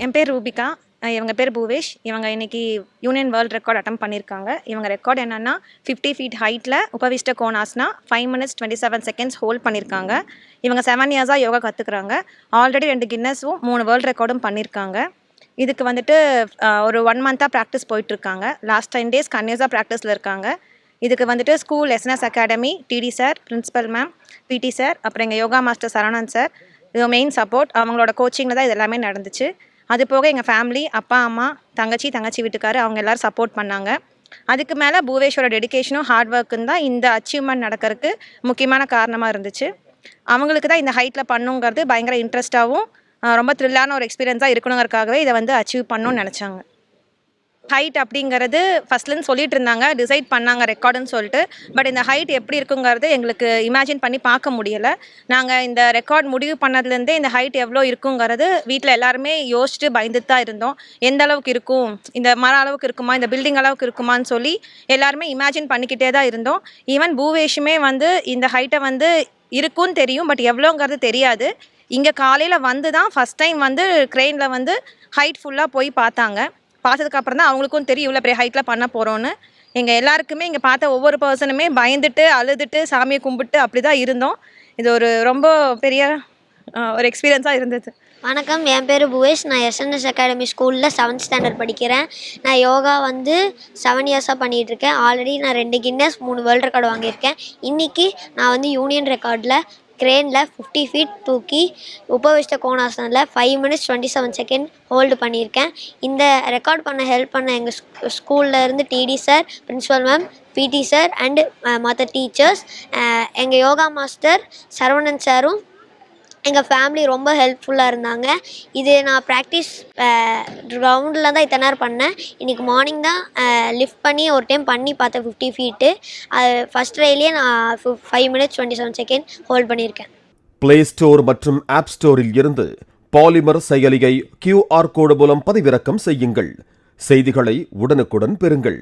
என் பேர் ரூபிகா. இவங்க பேர் பூவேஷ். இவங்க இன்னைக்கு யூனியன் வேர்ல்ட் ரெக்கார்ட் அட்டம் பண்ணியிருக்காங்க. இவங்க ரெக்கார்ட் என்னென்னா 50 ஃபீட் ஹைட்டில் உபவிஷ்ட கோணாஸ்னா 5 minutes 27 seconds ஹோல்ட் பண்ணியிருக்காங்க. இவங்க 7 years யோகா கற்றுக்குறாங்க. ஆல்ரெடி 2 கின்னஸும் 3 வேர்ல்ட் ரெக்கார்டும் பண்ணியிருக்காங்க. இதுக்கு வந்துட்டு ஒரு 1 month ப்ராக்டிஸ் போயிட்டுருக்காங்க. லாஸ்ட் 10 days கன்யூஸாக ப்ராக்டிஸில் இருக்காங்க. இதுக்கு வந்துட்டு school SNS academy, DD sir, principal ma'am, PT sir, அப்புறம் எங்கள் யோகா மாஸ்டர் சரவணன் சார், இது மெயின் சப்போர்ட். அவங்களோட கோச்சிங்கில் தான் இது எல்லாமே நடந்துச்சு. அது போக எங்கள் ஃபேமிலி, அப்பா அம்மா, தங்கச்சி வீட்டுக்காரு அவங்க எல்லோரும் சப்போர்ட் பண்ணாங்க. அதுக்கு மேலே பூவேஷோட டெடிக்கேஷனும் ஹார்ட் ஒர்க்குன்னு தான் இந்த அச்சீவ்மெண்ட் நடக்கிறதுக்கு முக்கியமான காரணமாக இருந்துச்சு. அவங்களுக்கு தான் இந்த ஹைட்டில் பண்ணுங்கிறது பயங்கர இன்ட்ரெஸ்ட்டாகவும் ரொம்ப த்ரில்லான ஒரு எக்ஸ்பீரியன்ஸாக இருக்கணுங்கிறதுக்காகவே இதை வந்து அச்சீவ் பண்ணணும்னு நினச்சாங்க. ஹைட் அப்படிங்கிறது ஃபஸ்ட்லேருந்து சொல்லிட்டு இருந்தாங்க, டிசைட் பண்ணாங்க ரெக்கார்டுன்னு சொல்லிட்டு. பட் இந்த ஹைட் எப்படி இருக்குங்கிறது எங்களுக்கு இமேஜின் பண்ணி பார்க்க முடியலை. நாங்கள் இந்த ரெக்கார்ட் முடிவு பண்ணதுலேருந்தே இந்த ஹைட் எவ்வளோ இருக்குங்கிறது வீட்டில் எல்லாருமே யோசிச்சுட்டு பயந்துட்டு தான் இருந்தோம். எந்த அளவுக்கு இருக்கும், இந்த மரம் அளவுக்கு இருக்குமா, இந்த பில்டிங் அளவுக்கு இருக்குமான்னு சொல்லி எல்லாருமே இமேஜின் பண்ணிக்கிட்டே தான் இருந்தோம். ஈவன் பூவேஷுமே வந்து இந்த ஹைட்டை வந்து இருக்குன்னு தெரியும், பட் எவ்வளோங்கிறது தெரியாது. இங்கே காலையில் வந்து தான் ஃபஸ்ட் டைம் வந்து க்ரெயினில் வந்து ஹைட் ஃபுல்லாக போய் பார்த்தாங்க. பார்த்ததுக்கப்புறம் தான் அவங்களுக்கும் தெரியும் இவ்வளோ பெரிய ஹைட்டில் பண்ண போகிறோன்னு. எங்கள் எல்லாருக்குமே இங்கே பார்த்த ஒவ்வொரு பர்சனுமே பயந்துட்டு அழுதுட்டு சாமியை கும்பிட்டு அப்படி தான் இருந்தோம். இது ஒரு ரொம்ப பெரிய ஒரு எக்ஸ்பீரியன்ஸாக இருந்தது. வணக்கம், என் பேர் பூவேஷ். நான் எஸ்என்எஸ் அகாடமி ஸ்கூலில் 7th standard படிக்கிறேன். நான் யோகா வந்து 7 years பண்ணிகிட்ருக்கேன். ஆல்ரெடி நான் 2 கின்னஸ் 3 வேர்ல்ட் ரெக்கார்டு வாங்கியிருக்கேன். இன்றைக்கி நான் வந்து யூனியன் ரெக்கார்டில் க்ரேனில் 50 feet தூக்கி உபவிஷ்ட கோணாசனில் 5 minutes 27 seconds ஹோல்டு பண்ணியிருக்கேன். இந்த ரெக்கார்ட் பண்ண ஹெல்ப் பண்ண எங்கள் ஸ்கூலில் இருந்து DD sir, principal ma'am, PT sir and மற்ற டீச்சர்ஸ், எங்கள் யோகா மாஸ்டர் சரவணன் சாரும் எங்கள் ஃபேமிலி ரொம்ப ஹெல்ப்ஃபுல்லாக இருந்தாங்க. இது நான் ப்ராக்டிஸ் கிரவுண்டில் தான் இத்தனை நேரம் பண்ணேன். இன்றைக்கி மார்னிங் தான் லிஃப்ட் பண்ணி ஒரு டைம் பண்ணி பார்த்தேன் 50 feet. அது ஃபஸ்ட் ட்ரைலேயே நான் 5 minutes 27 seconds ஹோல்ட் பண்ணியிருக்கேன். பிளே ஸ்டோர் மற்றும் ஆப் ஸ்டோரில் இருந்து பாலிமர் செயலியை QR கோடு மூலம் பதிவிறக்கம் செய்யுங்கள். செய்திகளை உடனுக்குடன் பெறுங்கள்.